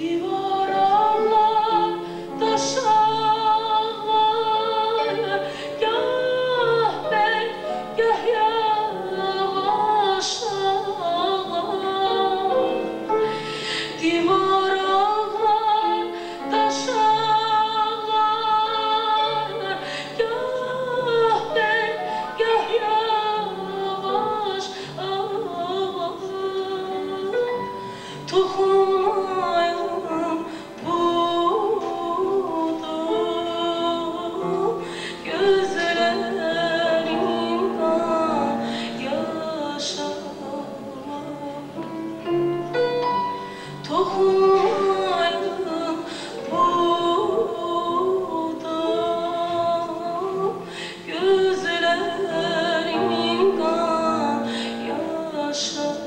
Divarlar, taşlar, gah bek, gah yavaşlar. Divarlar, taşlar, gah bek, gah yavaş. Toxunmayım budur gözlərindən yaşar. Toxunmayım budur gözlərindən yaşar.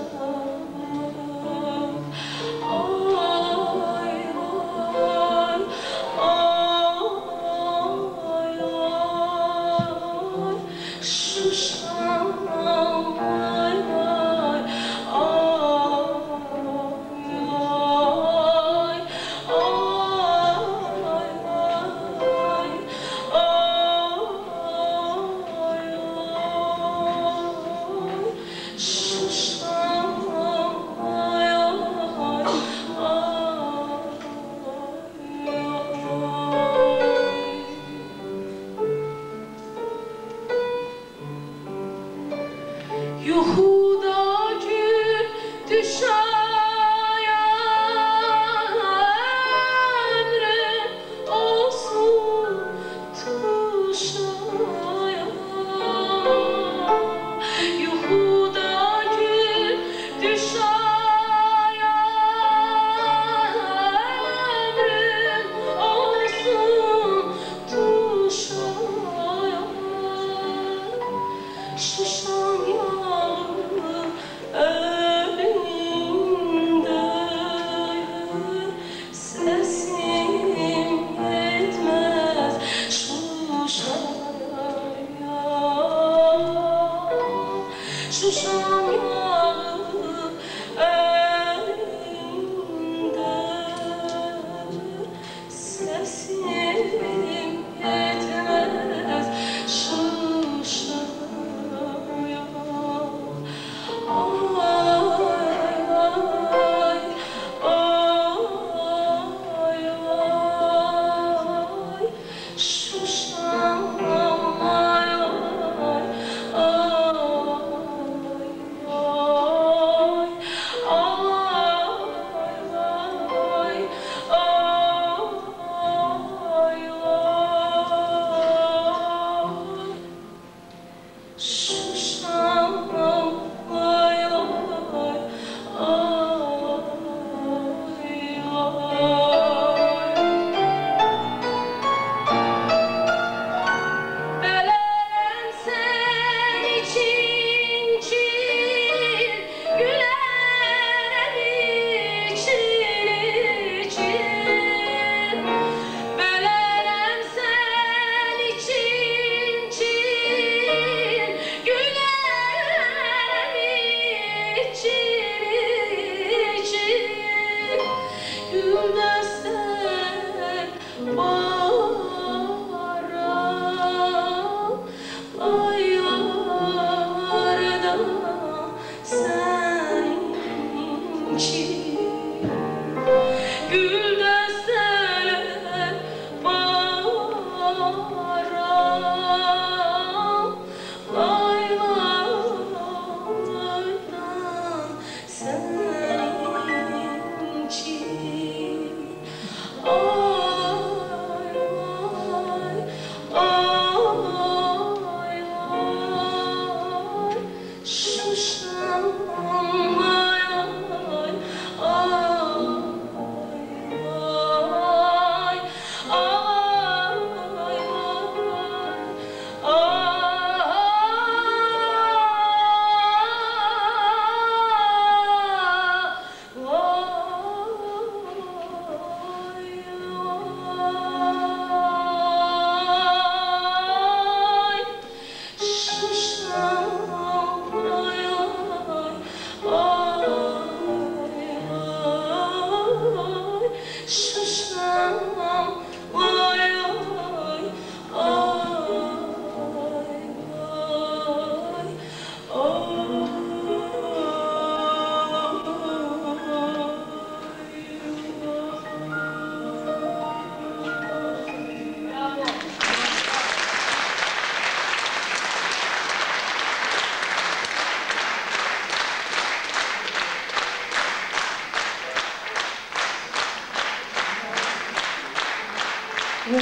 Ve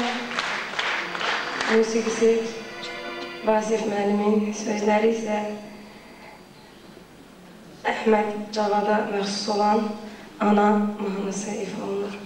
musiqisi Vasif müəllimin, sözləri isə Əhməd Cavada məxsus olan Ana mahnısı ifa olunur.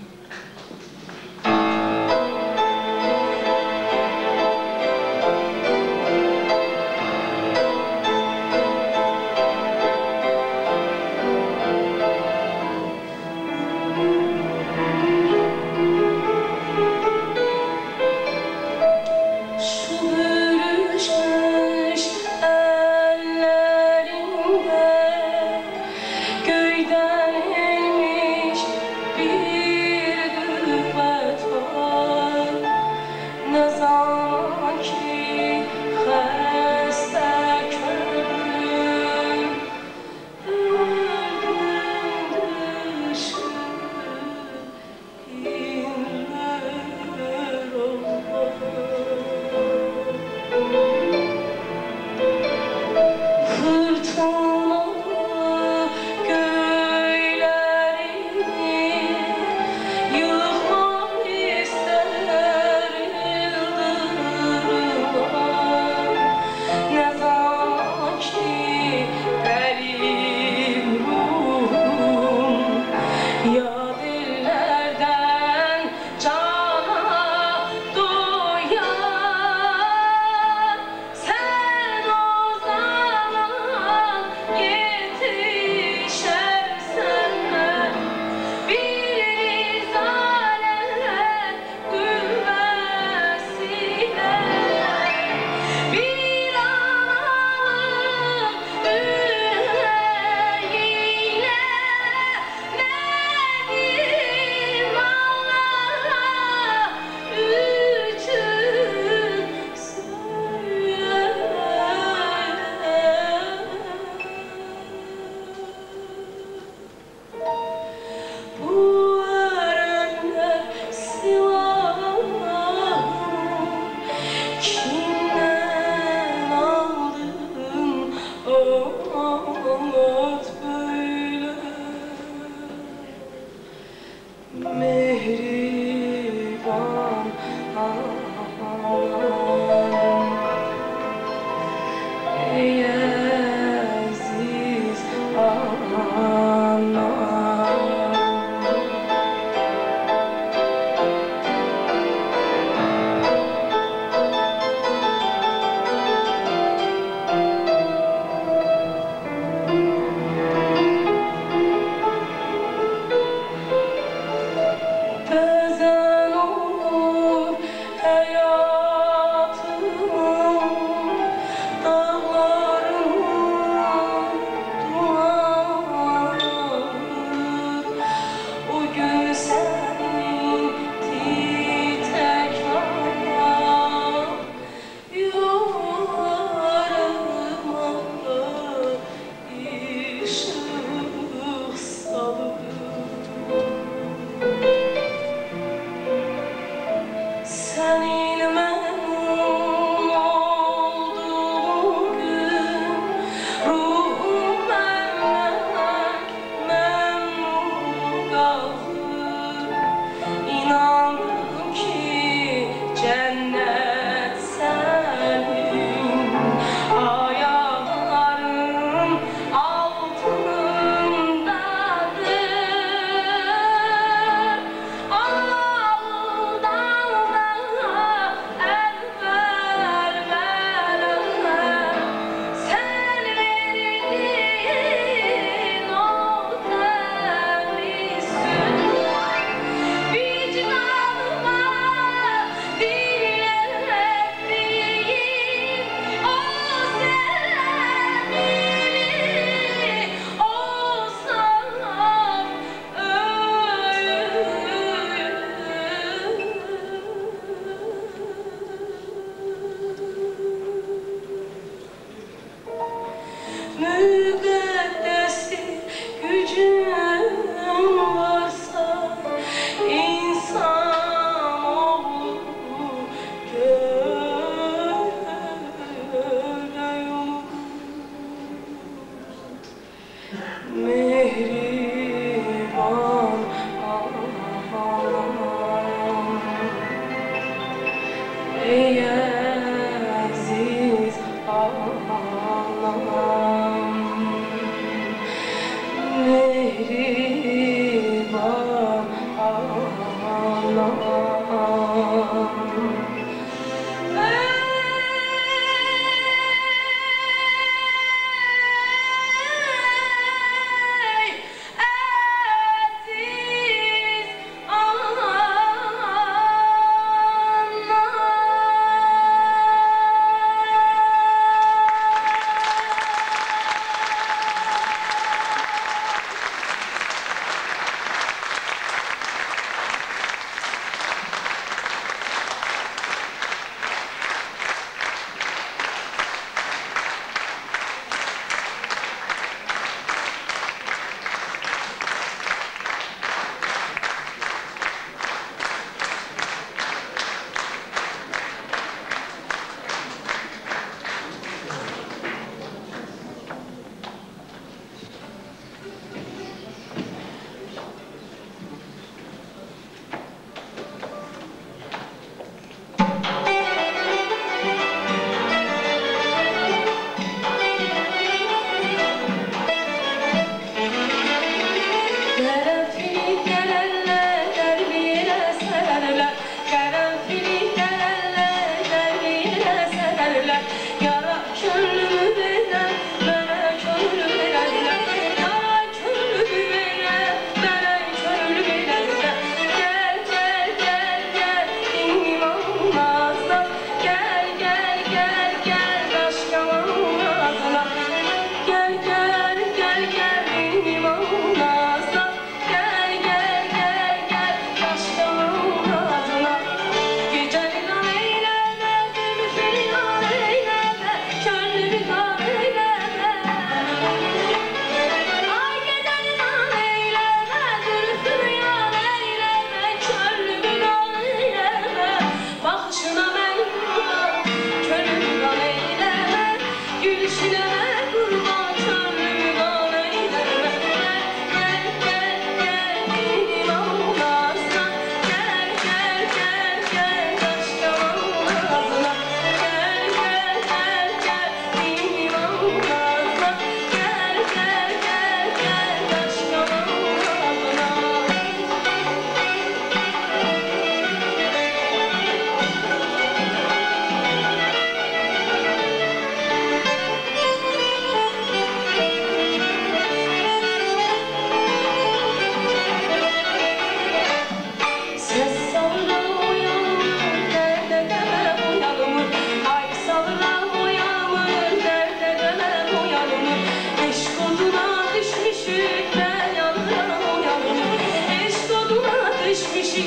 Sen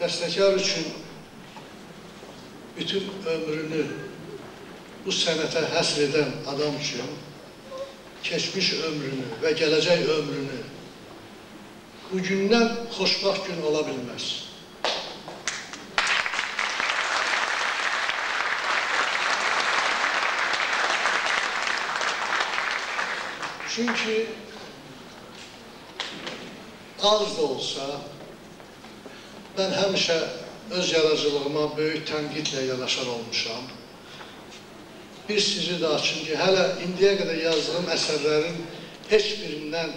bəstəkar üçün bütün ömrünü bu sənətə həsr edən adam üçün keçmiş ömrünü və gələcək ömrünü bugündən xoşbaxt gün ola bilməz. Çünki az da olsa mən həmişə öz yaradıcılığıma böyük tənqidlə yanaşan olmuşam. Bir sizi də açın ki, hələ indiyə qədər yazdığım əsərlərin heç birindən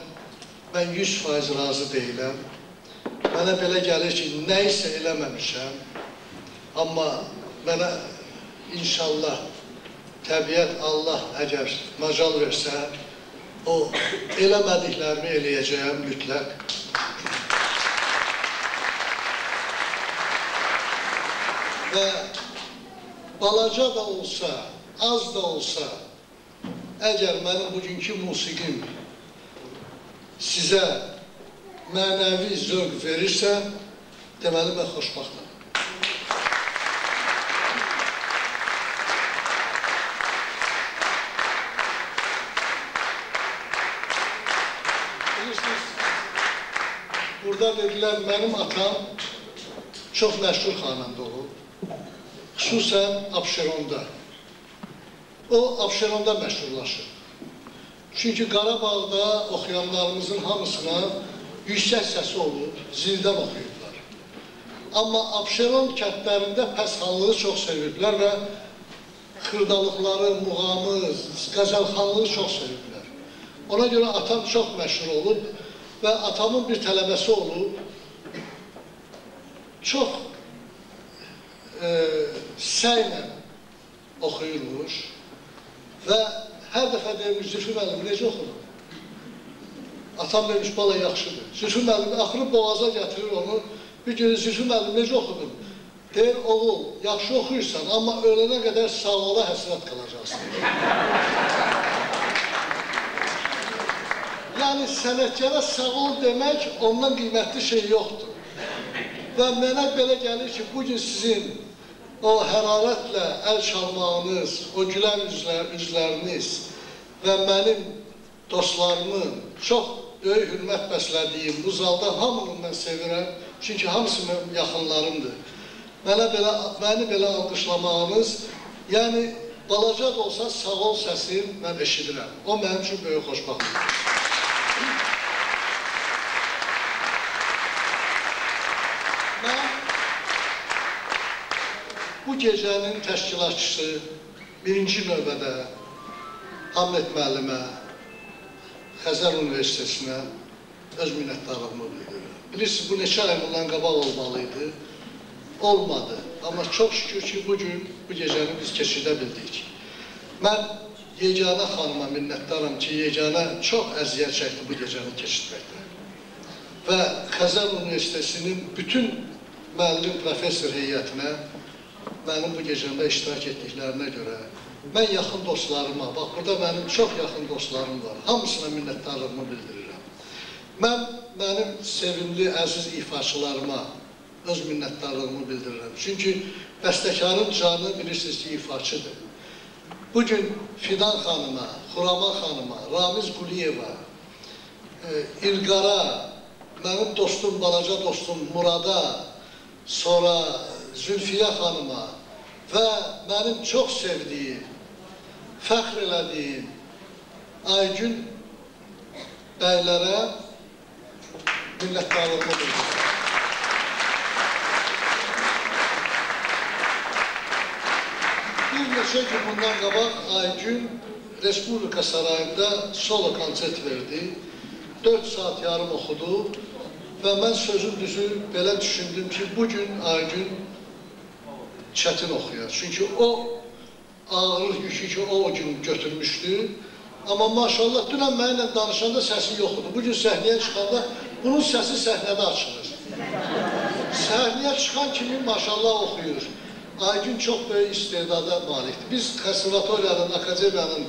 mən 100% razı deyiləm. Mənə belə gəlir ki, nə isə eləməmişəm. Amma mənə inşallah təbiət, Allah əgər macal versə, o eləmədiklərimi eləyəcəyəm mütləq. Və balaca da olsa, az da olsa, əgər mənim bugünkü musiqim sizə mənəvi zövq verirsə, deməli mən xoşbaxtım. Bilirsiniz, burada dedilər, mənim atam çox məşhur xanəndə olub. Xüsusən Abşeronda. O, Abşeronda məşhurlaşır. Çünki Qarabağda oxuyanlarımızın hamısına yüksək səsi olub, zildən oxuyublar. Amma Abşeron kəndlərində pəsxanlığı çox seviblər və xırdalıqları, muğamı, qəzəlxanlığı çox seviblər. Ona görə atam çox məşhur olub və atamın bir tələbəsi olub, çox səylə oxuyurmuş və hər dəfə deyirmiş, Zülfü müəllim, necə oxudun? Atam demiş, bala yaxşıdır. Zülfü müəllim, axırı boğaza gətirir onu, bir gün Zülfü müəllim, necə oxudun? Deyir, oğul, yaxşı oxuyursan, amma ölənə qədər sağlığa həsrət qalacaqsın. Yəni, sənətkara sağ ol demək, ondan qiymətli şey yoxdur. Və mənə belə gəlir ki, bugün sizin o hərarətlə əl çalmağınız, o gülən üzləriniz və mənim dostlarımın çox böyük hürmət bəslədiyim bu zalda hamını mən sevirəm, çünki hamısı mənim yaxınlarımdır. Məni belə alqışlamağınız, yəni balaca da olsa sağ ol səsim mən eşidirəm. O mənim üçün böyük xoşbaxtdır. Bu gecənin təşkilatçısı birinci növbədə Hamlet müəllimə, Xəzər Universitetinə öz minnətdarlığımı bildirirəm. Bilirsiniz, bu neçə ay bundan qabaq olmalıydı, olmadı. Amma çox şükür ki, bugün bu gecəni biz keçirdə bildik. Mən Yeganə xanıma minnətdaram ki, Yeganə çox əziyyət çəkdi bu gecəni keçirməkdə. Və Xəzər Universitetinin bütün müəllim, professor heyətinə mənim bu gecəmdə iştirak etdiklərinə görə, mən yaxın dostlarıma, bax, burada mənim çox yaxın dostlarım var, hamısına minnətdarlığımı bildirirəm. Mənim sevimli, əziz ifaçılarıma öz minnətdarlığımı bildirirəm. Çünki bəstəkarın canı bilirsiniz ki, ifaçıdır. Bugün Fidan xanıma, Xuraman xanıma, Ramiz Quliyeva, İlqara, mənim dostum, balaca dostum Murada, sonra Zülfiyə xanıma və mənim çox sevdiyim, fəxr elədiyim Aygün bəylərə minnətdarlığımı bildirirəm. Bir neçə gün bundan qabaq Aygün Respublika Sarayında solo konsert verdi, 4 saat yarım oxudu və mən sözün düzü belə düşündüm ki, bugün Aygün çətin oxuyar. Çünki o ağırlıq yükü ki, o gün götürmüşdü. Amma maşallah, dünən mənimlə danışanda səsi yoxdur. Bugün səhnəyə çıxanda bunun səsi səhnədə açılır. Səhnəyə çıxan kimi maşallah oxuyur. Aygün çox böyük istedada malikdir. Biz konservatoriyanın, akademiyanın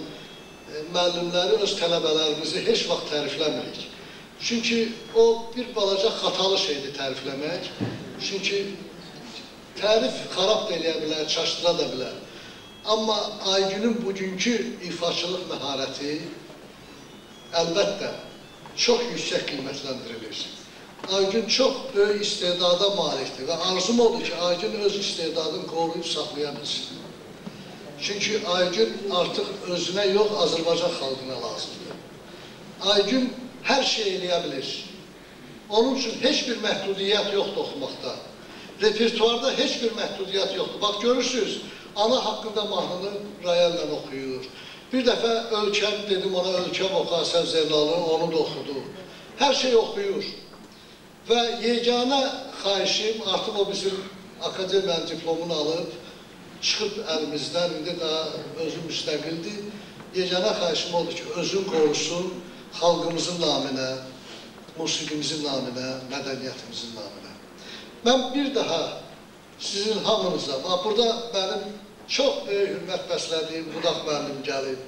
müəllimləri öz tələbələrimizi heç vaxt tərifləmirik. Çünki o bir balaca xatalı şeydir tərifləmək. Çünki tərif xarab da eləyə bilər, çaşdıra da bilər. Amma Aygünün bugünkü ifaçılıq məharəti əlbəttə çox yüksək qiymətləndirilir. Aygün çox böyük istedada malikdir və arzum odur ki, Aygün öz istedadını qoruyub saxlaya bilsin. Çünki Aygün artıq özünə yox, Azərbaycan xalqına lazımdır. Aygün hər şey eləyə bilir. Onun üçün heç bir məhdudiyyət yoxdur oxumaqda. Repertuarda heç bir məhdudiyyət yoxdur. Bax, görürsünüz, ana haqqında mahnını rayəllə oxuyur. Bir dəfə Ölkəm, dedim ona, Ölkəm oxu, Əsəf Zeynalı, onu da oxudu. Hər şey oxuyur. Və yeganə xahişim, artıq o bizim akademiyanın diplomunu alıb, çıxıb əlimizdən, indi daha özü müstəqildir. Yeganə xahişim odur ki, özün qorusun xalqımızın naminə, musiqimizin naminə, mədəniyyətimizin naminə. Mən bir daha sizin hamınıza, burada mənim çox böyük hürmət bəslədiyim Budaq müəllim gəlib.